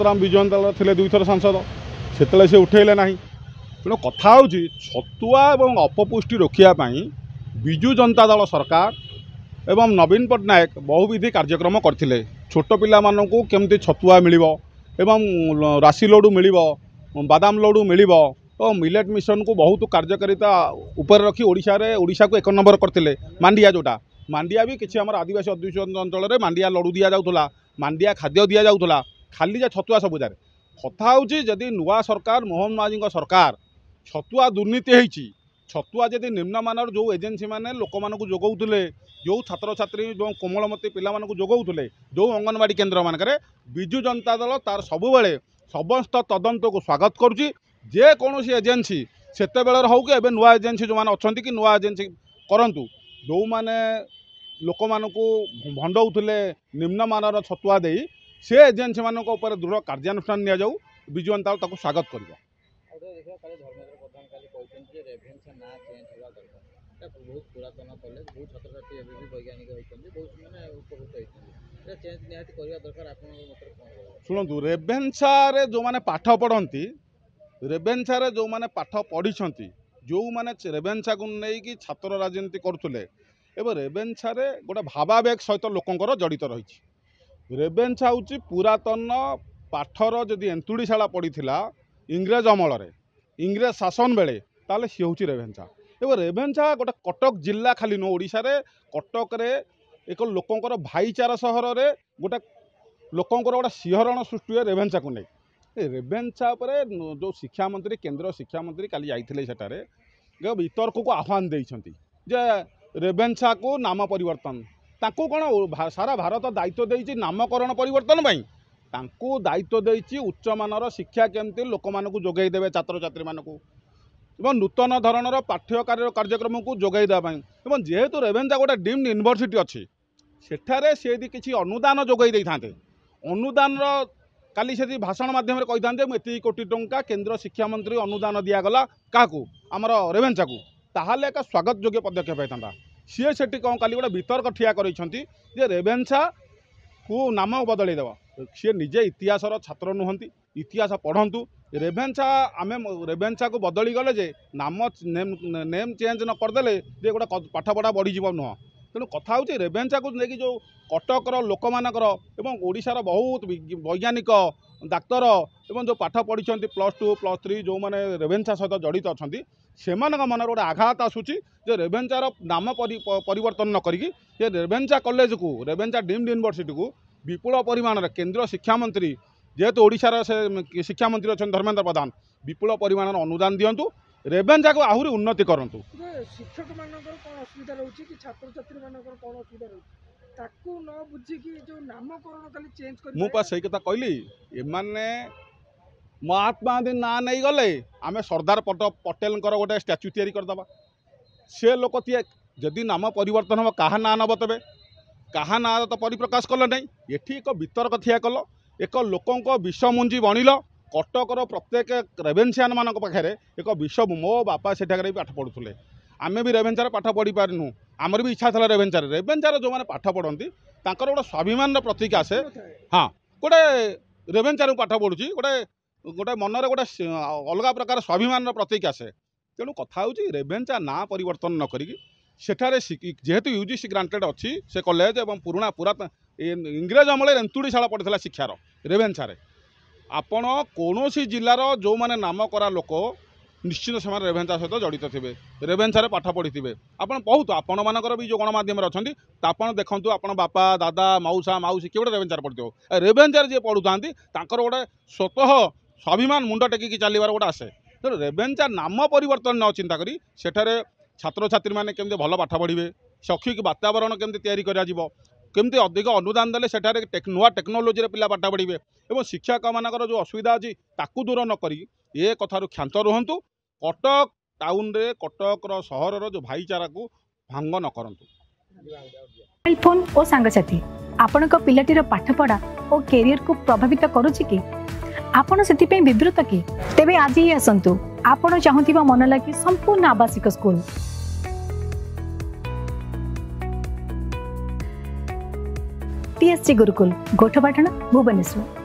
राम विजयंता थे दुईथर सांसद से उठेले ना तेणु कथा हूँ छतुआ और अपपुष्टि रोकने विजु जनता दल सरकार एवं नवीन पट्टनायक बहुविधि कार्यक्रम करते छोट पिला मानू केमती छतुआ मिल राशि लडू मिल बादाम लडू मिल तो मिलेट मिशन को बहुत कार्यकारिता उपर रखी ओडिशा को 1 नंबर करते मांडिया जोटा मांडिया भी किसी आम आदिवासी अध्युषित अंचल में मांडिया लडू दि जाऊला मांडिया खाद्य दि जाऊला खाली जा छतुआ सबुजारे कथा हूँ जदि नुआ सरकार मोहन माझी सरकार छतुआ दुर्नीति होती छतुआ जदि निम्नमानर जो एजेन्सी मैंने लोक मान जोगाऊले जो छात्र छात्री जो कोमलमती पिला जोगाऊले जो अंगनवाड़ी केन्द्र मानक विजु जनता दल तार सबुबले समस्त तदंत को स्वागत करुच्ची जेकोसी एजेन्सी सेते बेलर हो कि एबे नुआ एजेन्सी जो मैंने अच्छा कि नुआ एजेन्सी करंतु जो मैंने लोक मान भंडाऊले निम्नमानर छतुआ दे से एजेन्सी मान दृढ़ कार्यानुष्ठान नि जाऊ विजु जनता दल स्वागत कर बहुत पुरातन कॉलेज बहुत छात्र छात्री वैज्ञानिक शुणु रेभेन्सा जो मैंने पाठ पढ़ती रेभेन्सा जो मैंने पाठ पढ़ी जो मैंने रेभेन्सा को लेकिन छात्र राजनीति करुले एवं रेभेन्सा गोटे भावावेग सहित लोकंर जड़ित रही रेभेन्सा हूँ पुरातन पाठर जदि एंतुड़ीशाला पड़ा इंग्रेज अमल इंग्रेज शासन बेले ताले सी हूँ रेभेन्सा एवं रेभेन्सा गोटे कटक जिला खाली नुह ओडिशा कटक एक लोकंर भाईचारा सहर में गोटे लोकंर गोटे सिंहरण सृष्टि हुए रेभेन्सा को नहीं रेभेन्सा जो शिक्षा मंत्री केंद्र शिक्षा मंत्री काली जाइए सेठारे वितर्क को आह्वान देइछंती जे रेभेन्सा को नाम परिवर्तन ताकू कौन सारा भारत दायित्व देइछि नामकरण परिवर्तन पाई तांकू दायित्व देइछि उच्च मानर शिक्षा केमती लोक मानकू जोगाई देबे छात्र छात्री मानकू एवं नूतन धरणर पाठ्य कार्यक्रम को जोगाई देवाई जेहेतु रेभेन्सा गोटे डीम्ड यूनिवर्सिटी अच्छी सेठारे से यदि किसी अनुदान जोगाई दे था अनुदान काली से भाषण मध्यम कही एति कोटी टंका केंद्र शिक्षा मंत्री अनुदान दिगला क्या आमर रेभेन्सा को ताहले एक स्वागत योग्य पदक्षेप होता सी से कौन काली गोटे वितर्क ठिया कर रेभेन्सा को नाम बदल देव सी निजे इतिहासर छात्र नुहति इतिहास पढ़ंतु रेभेन्सा आम रेभेन्सा को बदली गले जे नाम नेम चेंज न करदे जे गोटे पाठ पढ़ा बढ़ीज नुह तेणु कथा हूँ रेभेन्सा को लेकिन जो कटकर लोक मानकर एवं ओडिशार बहुत वैज्ञानिक डाक्तर एवं जो पाठ पढ़ी +2 +3 जो मैंने रेभेन्सा सहित जड़ित अच्छा से मन गोटे आघात आसूची जे रेभेन्सार नाम परिवर्तन न करी रेभेन्सा कॉलेज को रेभेन्सा डीम्ड यूनिवर्सिटी को विपुल परिमाण केंद्र शिक्षा मंत्री जेहेतु ओडिशार से शिक्षा मंत्री अच्छा धर्मेंद्र प्रधान विपुल परिमाण अनुदान दिंतु रेभेन्सा को आहरी उन्नति करंतु शिक्षक मानकर कौन असुविधा रही कि छात्र छात्री मानकर कौन असुविधा रही ताकू न बुझी कि जो नामकरण खाली चेंज कर मु पास सही कथा कहली एमाने महात्मा गांधी ना नहीं गले आमे सरदार पटेल गोटे स्टाच्यू तैयारी करदबा से लोक जदि नाम परिवर्तन हम क्या ना नब तेरे क्या ना तो परिप्रकाश कल नहीं एठी एक वितर्क ठिया कल एक लोकों विषमुंजी बणिल कटकर प्रत्येक रेभेन्सियान मान पाखे एक विष मो बापा सेठाकर पाठ पढ़ुले आमे भी रेभेन्सार पाठ पढ़ी पारिनु आमर भी इच्छा था रेभेन्सार जो मैंने पाठ पढ़ती गोटे स्वाभिमान प्रतीक आसे हाँ गोटे रेभेन्सार पाठ पढ़ुची गोटे गोटे मनरे गोटे अलग प्रकार स्वाभिमान प्रतीक आसे तेणु कथा हूँ रेभेन्सा ना परिवर्तन न करी सेठारे जेहेतु यूजीसी ग्रांटेड अच्छी से कॉलेज एवं पुराना पुरातन इंग्रेज अमल एंतुड़ीशाला पड़ता शिक्षार रेभेन्सा आपण कौन जिलार जो मैंने नाम करा लोक निश्चित समय रेभेन्सा सहित जड़ित थे रेभेन्सा पाठ पढ़ी थे आप बहुत आपण मानकर भी जो गणमाध्यम अच्छा आप देखूँ आप बापा दादा मौसा मौसी किए गोटे रेभेन्सा पढ़ी रेभेन्सा जी पढ़ुता गोटे स्वतः स्वाभिमान मुंड टेकिकी चलवर गोटे आसे तेणु रेभेन्सा नाम परिवर्तन न चिंता करी सेठारे छात्र छात्री मैंने केमती भल पाठ पढ़े शैक्षिक वातावरण केमती तैयारी केमती अधिक अनुदान देले सेठारे नुआ टेक्नोलोजी पिला पाठ पढ़े और शिक्षक मानकर जो असुविधा अच्छी ताकू दूर न करी ए कथार क्षांत रुहतु कटक टाउन रे कटक सहर जो भाईचारा को भांग न करंतु मोबाइल फोन और सांगसाथी आपण पिलाटीर पाठपढ़ा और कैरियर को प्रभावित करुच्ची कि आपण से विवृत कि तेबे आज ही आसतु आपण चाहूबा मन लगी संपूर्ण आवासिक स्कूल TSC गुरुकुल गोठपाटण भुवनेश्वर।